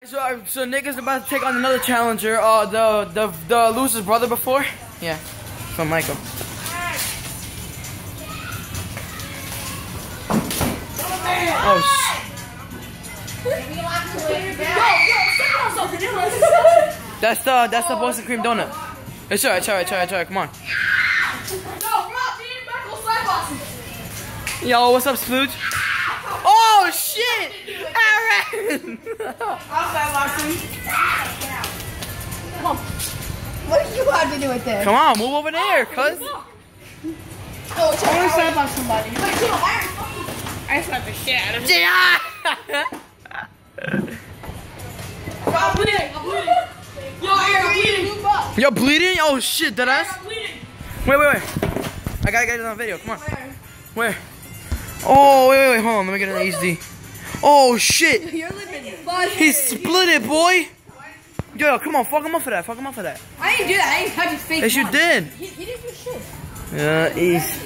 So Nick is about to take on another challenger. The loser's brother before. Yeah, from Michael. Oh That's the Boston cream donut. It's alright. Come on. Yo, what's up, Splooge? Oh shit! Aaron! What do you have to do with this? Come on, move over there, cuz. Oh, I want to slap on somebody. I slapped the shit out of him. I'm bleeding. Yo, Aaron, I'm bleeding. You're bleeding? Oh shit, deadass? Wait. I gotta get it on video. Come on. Where? Oh, wait. Hold on. Let me get an HD. Oh shit. He split it, boy. Yo, come on. Fuck him up for that. I didn't do that. I didn't touch his face. Yes, you did. He didn't do shit. Yeah, easy.